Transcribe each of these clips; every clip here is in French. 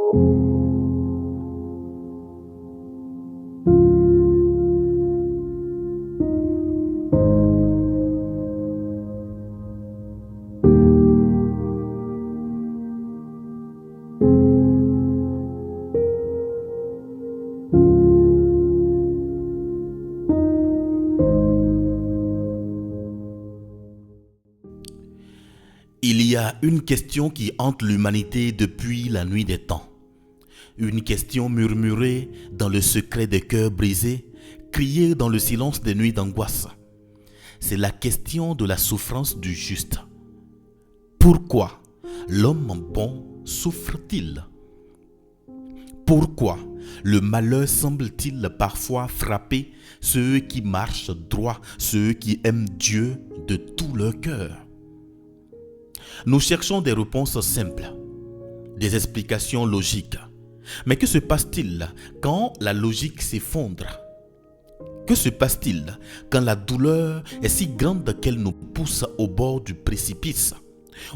Il y a une question qui hante l'humanité depuis la nuit des temps. Une question murmurée dans le secret des cœurs brisés, criée dans le silence des nuits d'angoisse. C'est la question de la souffrance du juste. Pourquoi l'homme bon souffre-t-il? Pourquoi le malheur semble-t-il parfois frapper ceux qui marchent droit, ceux qui aiment Dieu de tout leur cœur? Nous cherchons des réponses simples, des explications logiques. Mais que se passe-t-il quand la logique s'effondre? Que se passe-t-il quand la douleur est si grande qu'elle nous pousse au bord du précipice,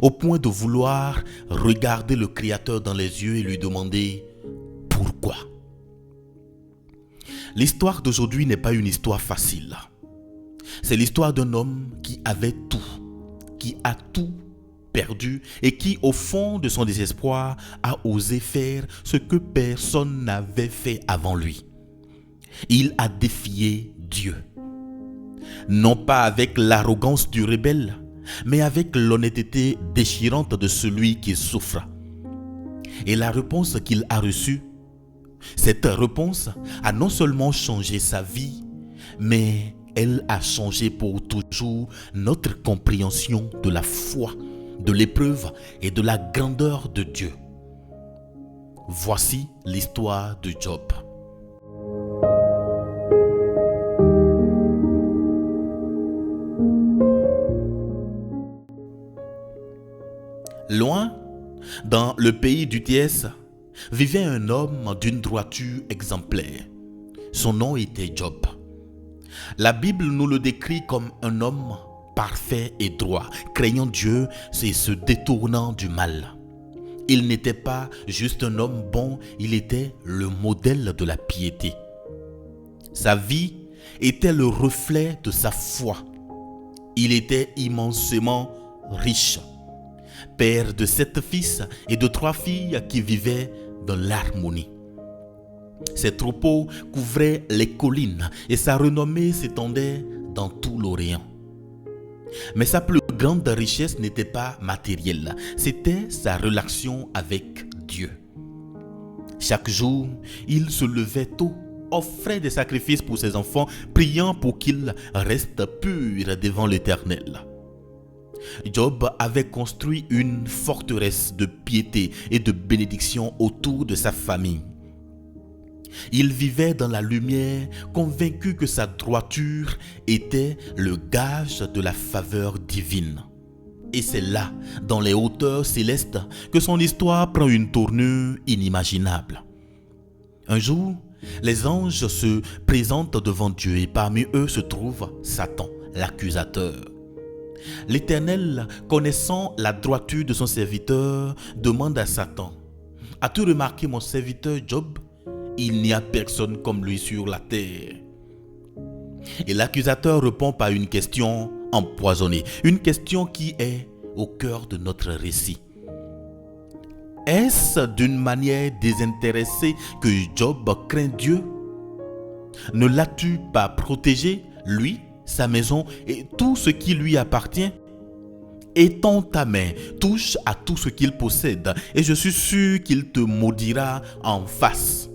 au point de vouloir regarder le Créateur dans les yeux et lui demander pourquoi? L'histoire d'aujourd'hui n'est pas une histoire facile. C'est l'histoire d'un homme qui avait tout, qui a tout perdu et qui, au fond de son désespoir, a osé faire ce que personne n'avait fait avant lui. Il a défié Dieu. Non pas avec l'arrogance du rebelle, mais avec l'honnêteté déchirante de celui qui souffre. Et la réponse qu'il a reçue, cette réponse a non seulement changé sa vie, mais elle a changé pour toujours notre compréhension de la foi, de l'épreuve et de la grandeur de Dieu. Voici l'histoire de Job. Loin, dans le pays d'Uthiès, vivait un homme d'une droiture exemplaire. Son nom était Job. La Bible nous le décrit comme un homme parfait et droit, craignant Dieu et se détournant du mal. Il n'était pas juste un homme bon, il était le modèle de la piété. Sa vie était le reflet de sa foi. Il était immensément riche, père de 7 fils et de 3 filles qui vivaient dans l'harmonie. Ses troupeaux couvraient les collines et sa renommée s'étendait dans tout l'Orient. Mais sa plus grande richesse n'était pas matérielle, c'était sa relation avec Dieu. Chaque jour, il se levait tôt, offrait des sacrifices pour ses enfants, priant pour qu'ils restent purs devant l'Éternel. Job avait construit une forteresse de piété et de bénédiction autour de sa famille. Il vivait dans la lumière, convaincu que sa droiture était le gage de la faveur divine. Et c'est là, dans les hauteurs célestes, que son histoire prend une tournure inimaginable. Un jour, les anges se présentent devant Dieu et parmi eux se trouve Satan, l'accusateur. L'Éternel, connaissant la droiture de son serviteur, demande à Satan: « As-tu remarqué mon serviteur Job ? Il n'y a personne comme lui sur la terre. » Et l'accusateur répond par une question empoisonnée, une question qui est au cœur de notre récit. Est-ce d'une manière désintéressée que Job craint Dieu? Ne l'as-tu pas protégé, lui, sa maison et tout ce qui lui appartient? Étends ta main, touche à tout ce qu'il possède et je suis sûr qu'il te maudira en face.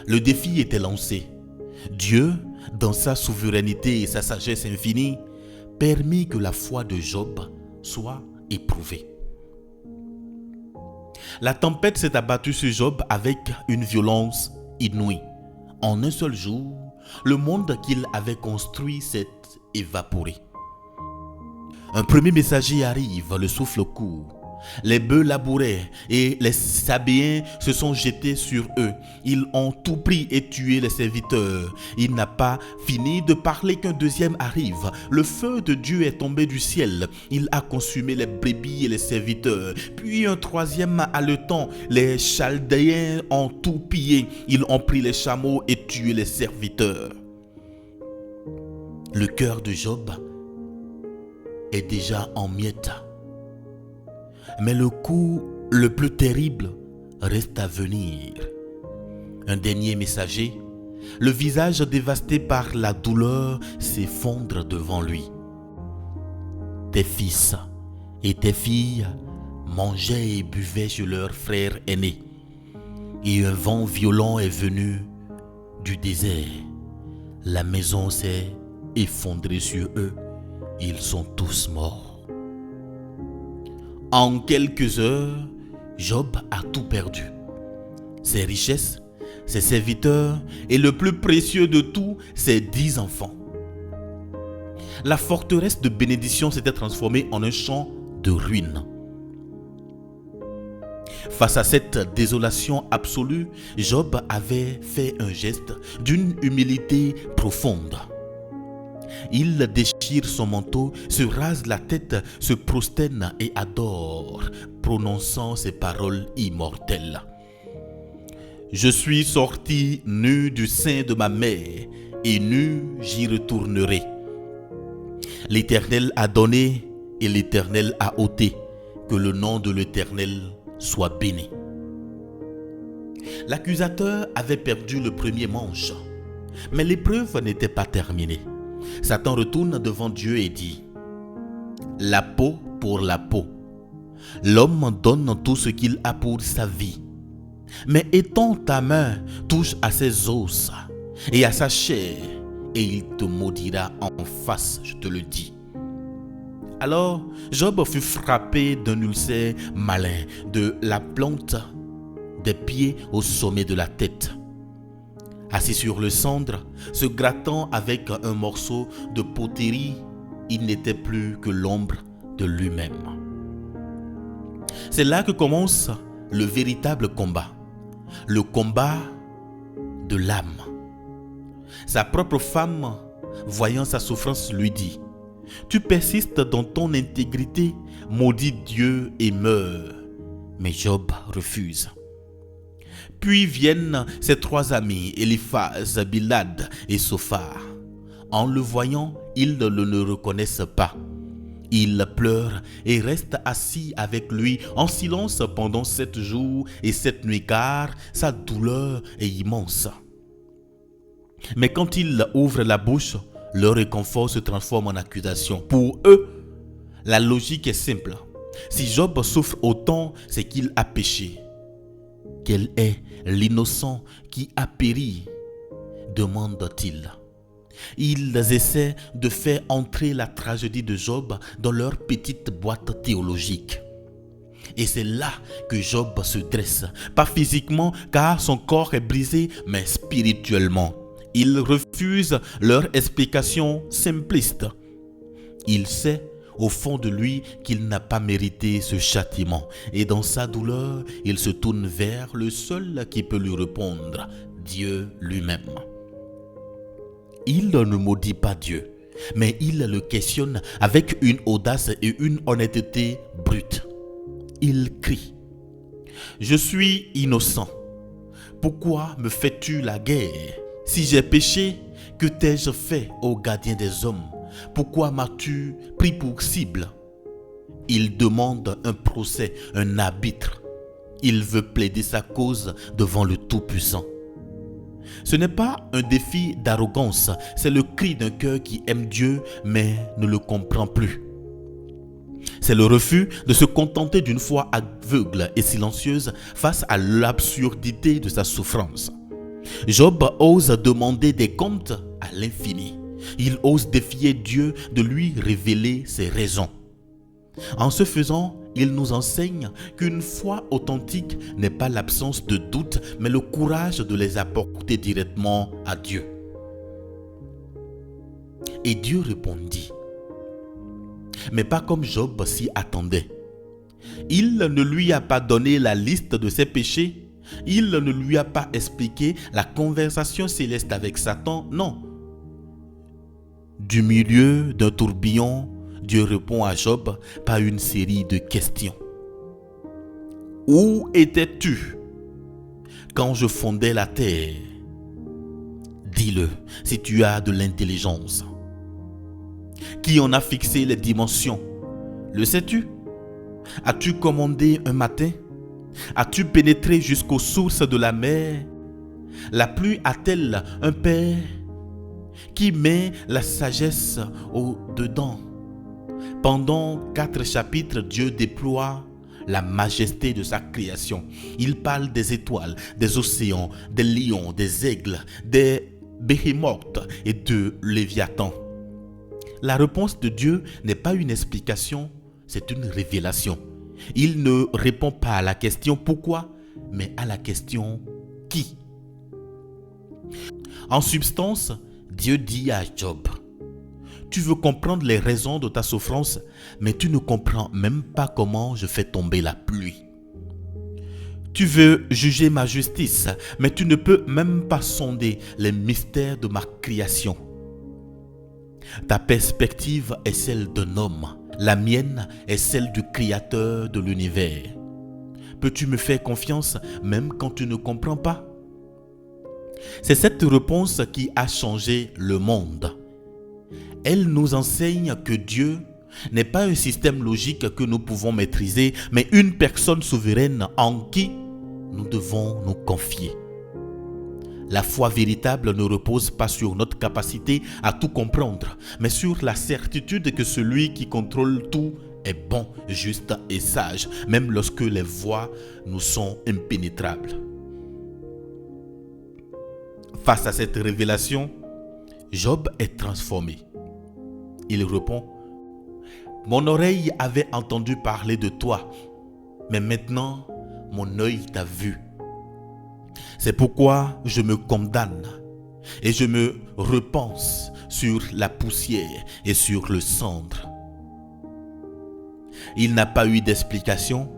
Le défi était lancé. Dieu, dans sa souveraineté et sa sagesse infinie, permit que la foi de Job soit éprouvée. La tempête s'est abattue sur Job avec une violence inouïe. En un seul jour, le monde qu'il avait construit s'est évaporé. Un premier messager arrive, le souffle court. Les bœufs labouraient et les Sabéens se sont jetés sur eux. Ils ont tout pris et tué les serviteurs. Il n'a pas fini de parler qu'un deuxième arrive. Le feu de Dieu est tombé du ciel. Il a consumé les brebis et les serviteurs. Puis un troisième haletant. Les Chaldéens ont tout pillé. Ils ont pris les chameaux et tué les serviteurs. Le cœur de Job est déjà en miettes. Mais le coup le plus terrible reste à venir. Un dernier messager, le visage dévasté par la douleur, s'effondre devant lui. Tes fils et tes filles mangeaient et buvaient chez leur frère aîné. Et un vent violent est venu du désert. La maison s'est effondrée sur eux. Ils sont tous morts. En quelques heures, Job a tout perdu. Ses richesses, ses serviteurs et le plus précieux de tout, ses 10 enfants. La forteresse de bénédiction s'était transformée en un champ de ruines. Face à cette désolation absolue, Job avait fait un geste d'une humilité profonde. Il déchire son manteau, se rase la tête, se prosterne et adore, prononçant ces paroles immortelles. Je suis sorti nu du sein de ma mère, et nu j'y retournerai. L'Éternel a donné et l'Éternel a ôté. Que le nom de l'Éternel soit béni. L'accusateur avait perdu le premier manche, mais l'épreuve n'était pas terminée. Satan retourne devant Dieu et dit: la peau pour la peau. L'homme donne tout ce qu'il a pour sa vie. Mais étends ta main, touche à ses os et à sa chair, et il te maudira en face, je te le dis. Alors Job fut frappé d'un ulcère malin, de la plante des pieds au sommet de la tête. Assis sur le cendre, se grattant avec un morceau de poterie, il n'était plus que l'ombre de lui-même. C'est là que commence le véritable combat, le combat de l'âme. Sa propre femme, voyant sa souffrance, lui dit: tu persistes dans ton intégrité, maudis Dieu et meurs. Mais Job refuse. Puis viennent ses 3 amis, Eliphaz, Bildad et Sophar. En le voyant, ils ne le reconnaissent pas. Ils pleurent et restent assis avec lui en silence pendant 7 jours et 7 nuits, car sa douleur est immense. Mais quand il ouvre la bouche, leur réconfort se transforme en accusation. Pour eux, la logique est simple. Si Job souffre autant, c'est qu'il a péché. Quel est l'innocent qui a péri? Demandent-ils. Ils essaient de faire entrer la tragédie de Job dans leur petite boîte théologique. Et c'est là que Job se dresse, pas physiquement car son corps est brisé, mais spirituellement. Il refuse leur explication simpliste. Il sait au fond de lui qu'il n'a pas mérité ce châtiment. Et dans sa douleur, il se tourne vers le seul qui peut lui répondre, Dieu lui-même. Il ne maudit pas Dieu, mais il le questionne avec une audace et une honnêteté brute. Il crie: je suis innocent. Pourquoi me fais-tu la guerre? Si j'ai péché, que t'ai-je fait, ô gardien des hommes? Pourquoi m'as-tu pris pour cible? Il demande un procès, un arbitre. Il veut plaider sa cause devant le Tout-Puissant. Ce n'est pas un défi d'arrogance, c'est le cri d'un cœur qui aime Dieu mais ne le comprend plus. C'est le refus de se contenter d'une foi aveugle et silencieuse face à l'absurdité de sa souffrance. Job ose demander des comptes à l'infini. Il ose défier Dieu de lui révéler ses raisons. En ce faisant, il nous enseigne qu'une foi authentique n'est pas l'absence de doute, mais le courage de les apporter directement à Dieu. Et Dieu répondit, mais pas comme Job s'y attendait. Il ne lui a pas donné la liste de ses péchés. Il ne lui a pas expliqué la conversation céleste avec Satan. Non. Du milieu d'un tourbillon, Dieu répond à Job par une série de questions. Où étais-tu quand je fondais la terre? Dis-le si tu as de l'intelligence. Qui en a fixé les dimensions? Le sais-tu? As-tu commandé un matin? As-tu pénétré jusqu'aux sources de la mer? La pluie a-t-elle un père qui met la sagesse au-dedans? Pendant 4 chapitres, Dieu déploie la majesté de sa création. Il parle des étoiles, des océans, des lions, des aigles, des béhémoths et de Léviathan. La réponse de Dieu n'est pas une explication, c'est une révélation. Il ne répond pas à la question pourquoi, mais à la question qui. En substance, Dieu dit à Job: tu veux comprendre les raisons de ta souffrance, mais tu ne comprends même pas comment je fais tomber la pluie. Tu veux juger ma justice, mais tu ne peux même pas sonder les mystères de ma création. Ta perspective est celle d'un homme, la mienne est celle du créateur de l'univers. Peux-tu me faire confiance même quand tu ne comprends pas? C'est cette réponse qui a changé le monde. Elle nous enseigne que Dieu n'est pas un système logique que nous pouvons maîtriser, mais une personne souveraine en qui nous devons nous confier. La foi véritable ne repose pas sur notre capacité à tout comprendre, mais sur la certitude que celui qui contrôle tout est bon, juste et sage, même lorsque les voies nous sont impénétrables. Face à cette révélation, Job est transformé. Il répond: mon oreille avait entendu parler de toi, mais maintenant mon œil t'a vu. C'est pourquoi je me condamne et je me repense sur la poussière et sur le cendre. Il n'a pas eu d'explication,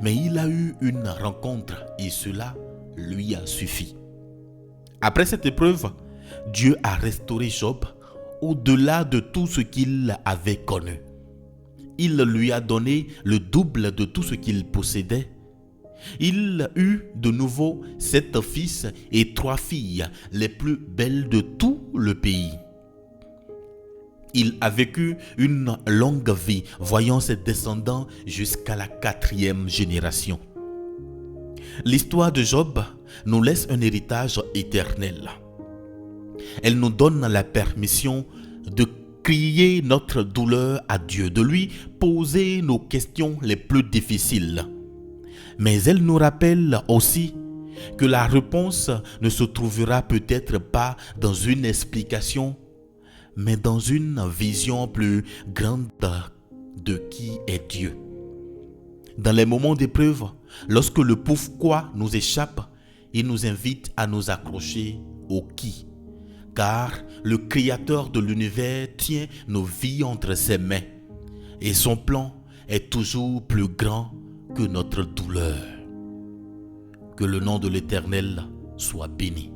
mais il a eu une rencontre et cela lui a suffi. Après cette épreuve, Dieu a restauré Job au-delà de tout ce qu'il avait connu. Il lui a donné le double de tout ce qu'il possédait. Il eut de nouveau 7 fils et 3 filles, les plus belles de tout le pays. Il a vécu une longue vie, voyant ses descendants jusqu'à la 4e génération. L'histoire de Job nous laisse un héritage éternel. Elle nous donne la permission de crier notre douleur à Dieu, de lui poser nos questions les plus difficiles. Mais elle nous rappelle aussi que la réponse ne se trouvera peut-être pas dans une explication, mais dans une vision plus grande de qui est Dieu. Dans les moments d'épreuve, lorsque le pourquoi nous échappe, il nous invite à nous accrocher au qui. Car le Créateur de l'univers tient nos vies entre ses mains et son plan est toujours plus grand que notre douleur. Que le nom de l'Éternel soit béni.